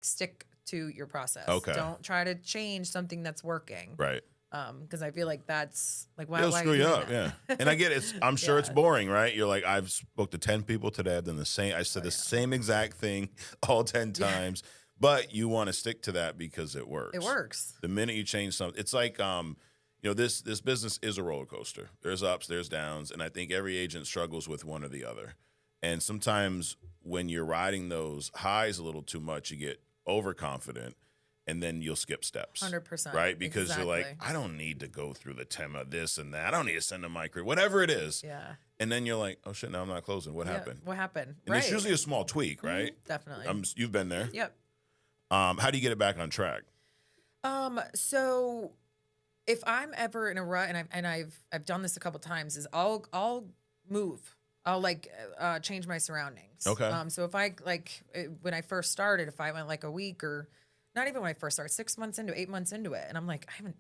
stick to your process. Okay. Don't try to change something that's working. Right. Because I feel like that's like why It'll why are screw you you doing up, that? yeah. And I get it. I'm sure it's Yeah. boring, right? You're like, I've spoke to 10 people today. I've done the same. I said the yeah. same exact thing all 10 times. But you want to stick to that because it works. It works. The minute you change something, it's like, this business is a roller coaster. There's ups, there's downs, and I think every agent struggles with one or the other. And sometimes when you're riding those highs a little too much, you get overconfident, and then you'll skip steps. 100%. Right? Because you're like, Exactly. I don't need to go through the tema, this and that. I don't need to send a micro, whatever it is. Yeah. And then you're like, oh shit, now I'm not closing. What happened? What happened? And right. it's usually a small tweak, right? Definitely. You've been there. Yep. How do you get it back on track? So if I'm ever in a rut, and I've done this a couple times, is I'll move. I'll change my surroundings. Okay. So if I when I first started, if I went like a week, or not even when I first started, 6 months into 8 months into it, and I'm like, I haven't,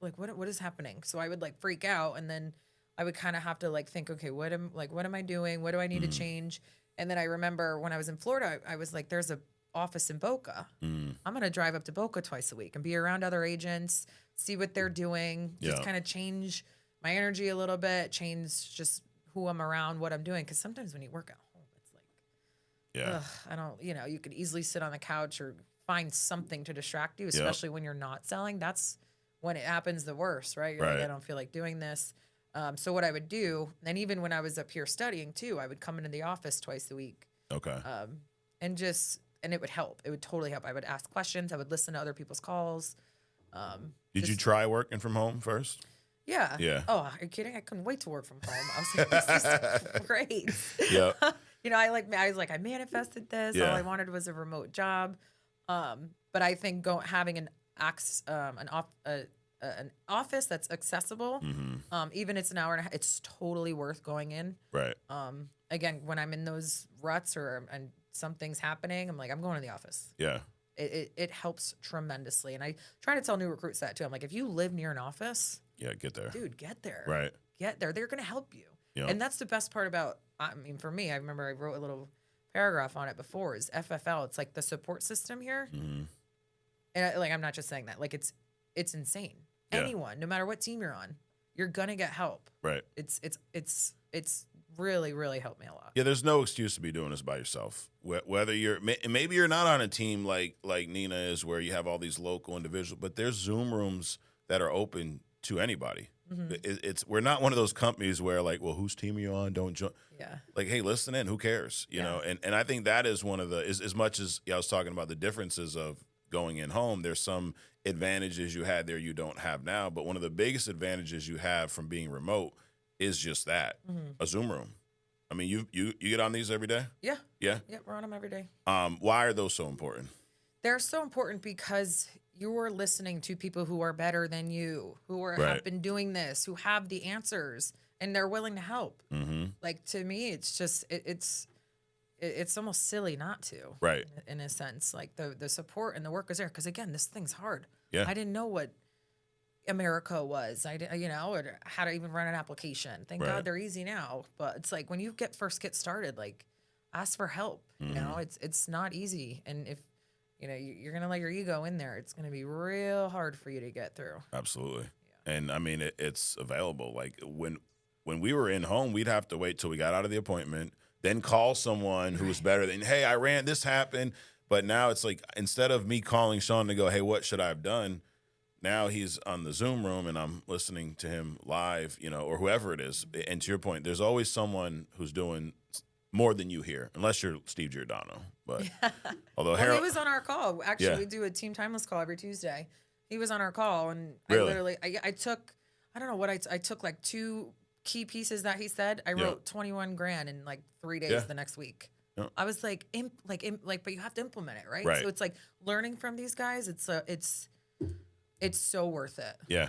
like, what is happening? So I would like freak out, and then I would kind of have to like think, okay, what am I doing? What do I need to change? And then I remember when I was in Florida, I was like, there's a office in Boca. I'm going to drive up to Boca twice a week and be around other agents, see what they're doing, just kind of change my energy a little bit, change just who I'm around, what I'm doing. Because sometimes when you work at home, it's like, I don't, you could easily sit on the couch or find something to distract you, especially when you're not selling. That's when it happens the worst, right? You're like, I don't feel like doing this. So what I would do, and even when I was up here studying too, I would come into the office twice a week. Okay. And it would help. It would totally help. I would ask questions. I would listen to other people's calls. Did you try working from home first? Yeah. Yeah. Oh, are you kidding? I couldn't wait to work from home. I was like, this is great. Yeah. I manifested this. Yeah. All I wanted was a remote job. But I think having an office that's accessible, even it's an hour and a half, it's totally worth going in. Right. Again, when I'm in those ruts and something's happening, I'm like, I'm going to the office. Yeah. It helps tremendously. And I try to tell new recruits that too. I'm like, if you live near an office, Yeah, get there. dude, get there. Right. Get there. They're going to help you. Yeah. And that's the best part about, for me, I remember I wrote a little paragraph on it before, is FFL. It's like the support system here. And I'm not just saying that. Like it's insane. Yeah. Anyone, no matter what team you're on, you're going to get help. Right. It's really, really helped me a lot. Yeah, there's no excuse to be doing this by yourself. Whether maybe you're not on a team like Nina is, where you have all these local individuals, but there's Zoom rooms that are open to anybody. We're not one of those companies where like, well, whose team are you on? Don't join. Yeah. Like, hey, listen in. Who cares? You know. And I think that is one of the as much as I was talking about the differences of going in home. There's some advantages you had there you don't have now, but one of the biggest advantages you have from being remote is just that, a Zoom room. I mean, you get on these every day? Yeah. Yeah? Yeah, we're on them every day. Why are those so important? They're so important because you're listening to people who are better than you, who Right. have been doing this, who have the answers, and they're willing to help. Like, to me, it's just, it's almost silly not to. Right. In a sense. Like, the support and the work is there. Because, again, this thing's hard. Yeah. I didn't know what America was. I didn't, or how to even run an application. Thank Right. God they're easy now. But it's like when you first get started, like, ask for help. It's not easy. And if you're gonna let your ego in there, it's gonna be real hard for you to get through. Absolutely. Yeah. And I mean, it's available. Like when we were in home, we'd have to wait till we got out of the appointment, then call someone who was better than, hey, this happened. But now it's like, instead of me calling Sean to go, hey, what should I have done? Now he's on the Zoom room and I'm listening to him live, or whoever it is. And to your point, there's always someone who's doing more than you hear, unless you're Steve Giordano. But although he was on our call. Actually, Yeah. we do a Team Timeless call every Tuesday. He was on our call, and Really? I took, I don't know what I took like 2 key pieces that he said. I wrote 21 grand in like 3 days the next week. Yeah. I was like, but you have to implement it, right? Right. So it's like learning from these guys. It's so worth it. Yeah.